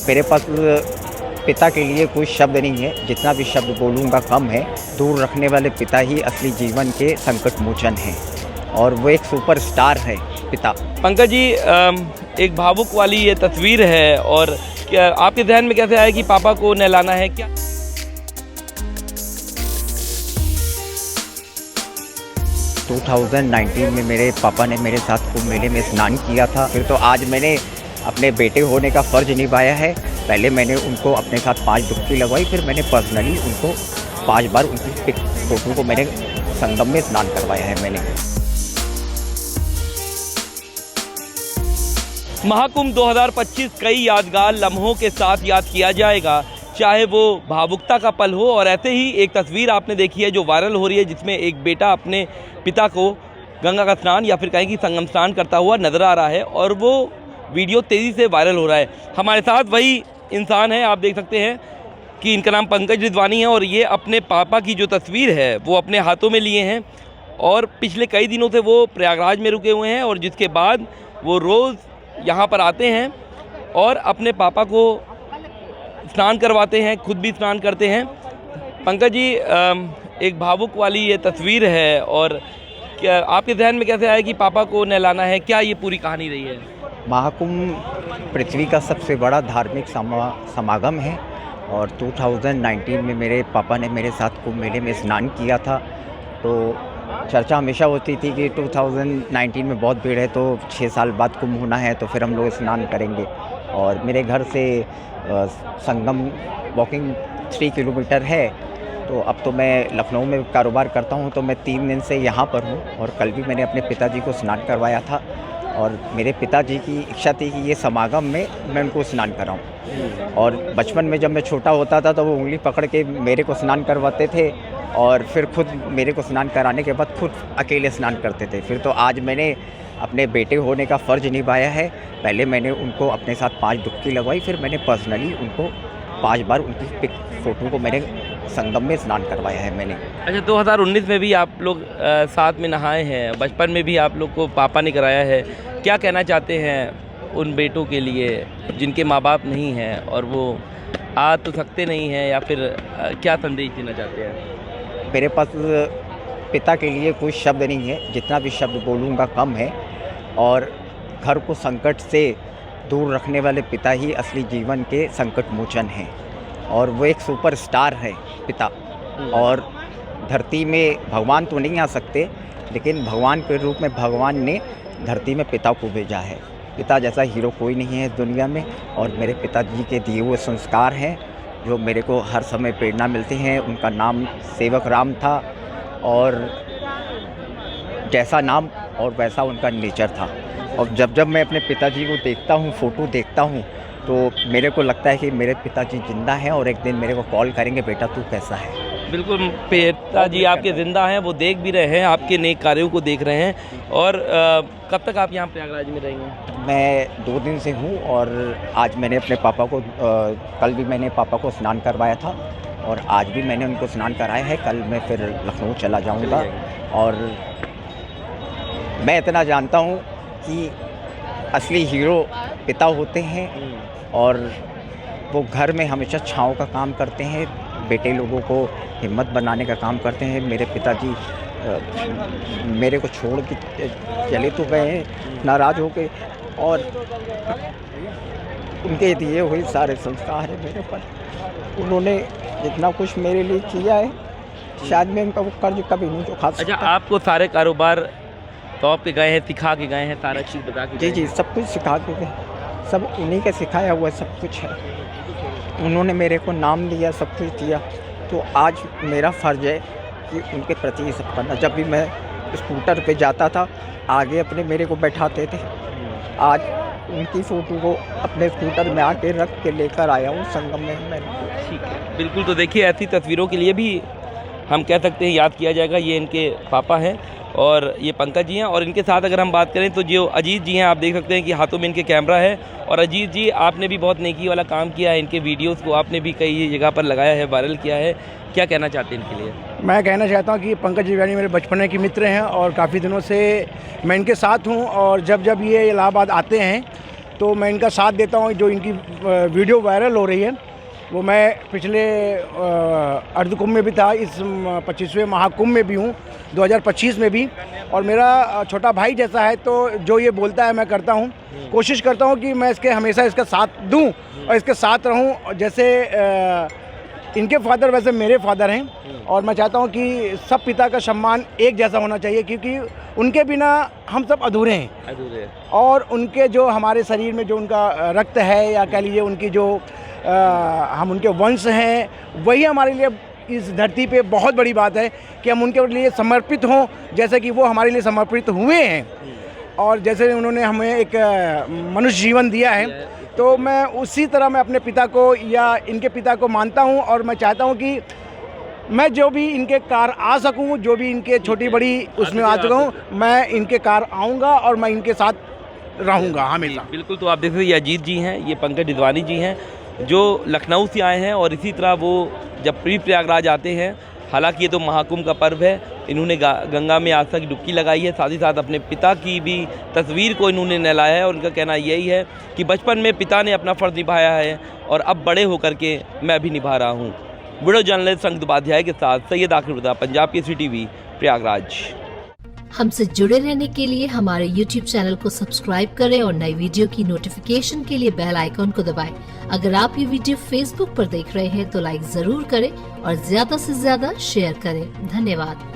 मेरे पास पिता के लिए कोई शब्द नहीं है, जितना भी शब्द बोलूँगा कम है। दूर रखने वाले पिता ही असली जीवन के संकट मोचन हैं और वो एक सुपरस्टार है पिता। पंकज जी, एक भावुक वाली ये तस्वीर है और क्या आपके ध्यान में कैसे आया कि पापा को नहलाना है क्या? टू 2019 में मेरे पापा ने मेरे साथ कुंभ मेले में स्नान किया था। फिर तो आज मैंने अपने बेटे होने का फ़र्ज निभाया है। पहले मैंने उनको अपने साथ 5 डुबकी लगवाई, फिर मैंने पर्सनली उनको 5 बार उनकी फोटो को मैंने संगम में स्नान करवाया है मैंने। महाकुंभ 2025 कई यादगार लम्हों के साथ याद किया जाएगा, चाहे वो भावुकता का पल हो। और ऐसे ही एक तस्वीर आपने देखी है जो वायरल हो रही है, जिसमें एक बेटा अपने पिता को गंगा का स्नान या फिर कहें कि संगम स्नान करता हुआ नजर आ रहा है और वो वीडियो तेज़ी से वायरल हो रहा है। हमारे साथ वही इंसान है, आप देख सकते हैं कि इनका नाम पंकज रिजवानी है और ये अपने पापा की जो तस्वीर है वो अपने हाथों में लिए हैं और पिछले कई दिनों से वो प्रयागराज में रुके हुए हैं और जिसके बाद वो रोज़ यहाँ पर आते हैं और अपने पापा को स्नान करवाते हैं, खुद भी स्नान करते हैं। पंकज जी, एक भावुक वाली ये तस्वीर है और क्या आपके ध्यान में कैसे आया कि पापा को नहलाना है क्या? ये पूरी कहानी रही है। महाकुंभ पृथ्वी का सबसे बड़ा धार्मिक समागम है और 2019 में मेरे पापा ने मेरे साथ कुंभ मेले में स्नान किया था। तो चर्चा हमेशा होती थी कि 2019 में बहुत भीड़ है, तो 6 साल बाद कुंभ होना है तो फिर हम लोग स्नान करेंगे। और मेरे घर से संगम वॉकिंग 3 किलोमीटर है। तो अब तो मैं लखनऊ में कारोबार करता हूँ, तो मैं 3 दिन से यहाँ पर हूँ और कल भी मैंने अपने पिताजी को स्नान करवाया था और मेरे पिताजी की इच्छा थी कि ये समागम में मैं उनको स्नान कराऊँ। और बचपन में जब मैं छोटा होता था तो वो उंगली पकड़ के मेरे को स्नान करवाते थे और फिर खुद मेरे को स्नान कराने के बाद खुद अकेले स्नान करते थे। फिर तो आज मैंने अपने बेटे होने का फ़र्ज निभाया है। पहले मैंने उनको अपने साथ 5 डुबकी लगवाई, फिर मैंने पर्सनली उनको 5 बार उनकी फ़ोटो को मैंने संगम में स्नान करवाया है मैंने। अच्छा, 2019 में भी आप लोग साथ में नहाए हैं, बचपन में भी आप लोग को पापा ने कराया है। क्या कहना चाहते हैं उन बेटों के लिए जिनके माँ बाप नहीं हैं और वो आ तो सकते नहीं हैं, या फिर क्या संदेश देना चाहते हैं? मेरे पास पिता के लिए कोई शब्द नहीं है, जितना भी शब्द बोलूँगा कम है। और घर को संकट से दूर रखने वाले पिता ही असली जीवन के संकट मोचन हैं और वो एक सुपरस्टार है पिता। और धरती में भगवान तो नहीं आ सकते, लेकिन भगवान के रूप में भगवान ने धरती में पिता को भेजा है। पिता जैसा हीरो कोई नहीं है दुनिया में और मेरे पिताजी के दिए हुए संस्कार हैं जो मेरे को हर समय प्रेरणा मिलते हैं। उनका नाम सेवक राम था और जैसा नाम और वैसा उनका नेचर था। और जब मैं अपने पिताजी को देखता हूँ, फ़ोटो देखता हूँ, तो मेरे को लगता है कि मेरे पिताजी ज़िंदा हैं और एक दिन मेरे को कॉल करेंगे, बेटा तू कैसा है। बिल्कुल, पिताजी आपके ज़िंदा हैं, वो देख भी रहे हैं, आपके नेक कार्यों को देख रहे हैं। और कब तक आप यहाँ प्रयागराज में रहेंगे? मैं 2 दिन से हूँ और आज मैंने अपने पापा को कल भी मैंने पापा को स्नान करवाया था और आज भी मैंने उनको स्नान कराया है। कल मैं फिर लखनऊ चला जाऊँगा। और मैं इतना जानता हूँ कि असली हीरो पिता होते हैं और वो घर में हमेशा छाँव का काम करते हैं, बेटे लोगों को हिम्मत बनाने का काम करते हैं। मेरे पिताजी मेरे को छोड़ के चले तो गए हैं नाराज़ होके और उनके दिए हुए सारे संस्कार हैं मेरे पर। उन्होंने जितना कुछ मेरे लिए किया है, शायद मैं उनका वो कर्ज कभी नहीं चुका सकता। अच्छा, आपको सारे कारोबार सौंप के गए हैं, सिखा के गए हैं, सारा चीज़ बता के? जी, सब कुछ सिखा के गए, सब उन्हीं का सिखाया हुआ सब कुछ है। उन्होंने मेरे को नाम दिया, सब कुछ दिया, तो आज मेरा फ़र्ज़ है कि उनके प्रति ये सब करना। जब भी मैं स्कूटर पे जाता था, आगे अपने मेरे को बैठाते थे, आज उनकी फ़ोटो को अपने स्कूटर में आके रख के लेकर आया हूँ संगम में मैंने। ठीक है, बिल्कुल। तो देखिए, ऐसी तस्वीरों के लिए भी हम कह सकते हैं याद किया जाएगा। ये इनके पापा हैं और ये पंकज जी हैं। और इनके साथ अगर हम बात करें तो जो अजीत जी हैं, आप देख सकते हैं कि हाथों में इनके कैमरा है। और अजीत जी, आपने भी बहुत नेकी वाला काम किया है, इनके वीडियोस को आपने भी कई जगह पर लगाया है, वायरल किया है। क्या कहना चाहते हैं इनके लिए? मैं कहना चाहता हूं कि पंकज रिजवानी मेरे बचपन के मित्र हैं और काफ़ी दिनों से मैं इनके साथ हूं। और जब ये इलाहाबाद आते हैं तो मैं इनका साथ देता हूँ। जो इनकी वीडियो वायरल हो रही है वो मैं पिछले अर्ध कुंभ में भी था, इस 25वें महाकुंभ में भी हूँ, 2025 में भी। और मेरा छोटा भाई जैसा है, तो जो ये बोलता है मैं करता हूँ। कोशिश करता हूँ कि मैं इसके हमेशा इसका साथ दूँ और इसके साथ रहूँ। जैसे इनके फादर वैसे मेरे फादर हैं, और मैं चाहता हूँ कि सब पिता का सम्मान एक जैसा होना चाहिए, क्योंकि उनके बिना हम सब अधूरे हैं। और उनके जो हमारे शरीर में जो उनका रक्त है, या कह लीजिए उनकी जो हम उनके वंश हैं, वही हमारे लिए इस धरती पे बहुत बड़ी बात है कि हम उनके लिए समर्पित हों, जैसे कि वो हमारे लिए समर्पित हुए हैं। और जैसे उन्होंने हमें एक मनुष्य जीवन दिया है, तो मैं उसी तरह मैं अपने पिता को या इनके पिता को मानता हूं। और मैं चाहता हूं कि मैं जो भी इनके कार आ सकूं, जो भी इनके छोटी बड़ी उसमें आ चुका हूं, मैं इनके कार आऊंगा और मैं इनके साथ रहूंगा हमेशा। बिल्कुल। तो आप देख सकते हैं ये अजीत जी हैं, ये पंकज रिजवानी जी हैं, जो लखनऊ से आए हैं। और इसी तरह वो जब प्रयागराज आते हैं, हालांकि ये तो महाकुंभ का पर्व है, इन्होंने गंगा में आज तक डुबकी लगाई है। साथ ही साथ अपने पिता की भी तस्वीर को इन्होंने नहलाया है। और उनका कहना यही है कि बचपन में पिता ने अपना फ़र्ज़ निभाया है और अब बड़े होकर के मैं भी निभा रहा हूँ। वीडियो जर्नलिस्ट संगीत उपाध्याय के साथ सैयद आखिर रज़ा, पंजाब केसरी टीवी, प्रयागराज। हमसे जुड़े रहने के लिए हमारे YouTube चैनल को सब्सक्राइब करें और नई वीडियो की नोटिफिकेशन के लिए बेल आइकॉन को दबाएं। अगर आप ये वीडियो Facebook पर देख रहे हैं तो लाइक जरूर करें और ज्यादा से ज्यादा शेयर करें। धन्यवाद।